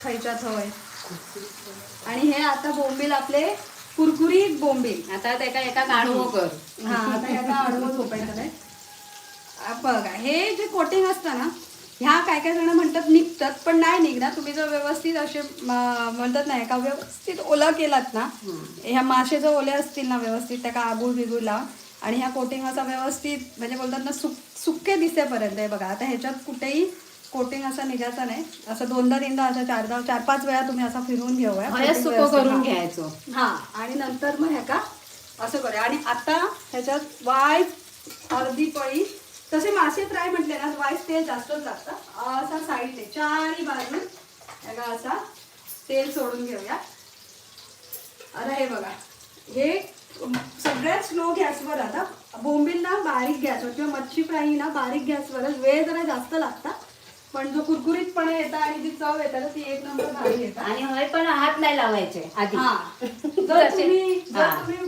खायच्यात हवंय. आणि हे आता बोंबील आपले कुरकुरीत बोंबील. आता त्याका एका गाणं कर. हा आता याचा आडवं झोपायचं नाही. बघा हे जे कोटिंग असतं ना, ह्या काय काय जण म्हणतात निघतात, पण नाही निघणार. तुम्ही जर व्यवस्थित असे म्हणतात नाही का व्यवस्थित ओला केलात ना, ह्या मासे जर ओले असतील ना व्यवस्थित त्या आगूळ बिगूळ लावून आणि ह्या कोटिंग असा व्यवस्थित म्हणजे बोलतात ना सुक्के दिसेपर्यंत आहे बघा. आता ह्याच्यात कुठेही कोटिंग असं निघायचं नाही. असं दोनदा तीनदा असं चार पाच वेळा तुम्ही असा फिरवून घेऊया सुकं करून घ्यायचं. हा आणि नंतर मग ह्या का असं करूया. आणि आता ह्याच्यात वाय अर्धी पळी तसे मासे फ्राय म्हटले ना वाईस तेल जास्तच लागतं. असा साईडने चारही बाजू ह्याला असा तेल सोडून घेऊया. आता हे बघा हे सगळ्यात स्लो गॅसवर. आता बोंबील ना बारीक गॅसवर किंवा मच्छी फ्राय ना बारीक गॅसवरच. वेळ जरा जास्त लागता पण जो कुरकुरीतपणे येतं आणि जी चव येतात ती एक नंबर भारी येतात. आणि हय पण हात नाही लावायचे आधी. जर तुम्ही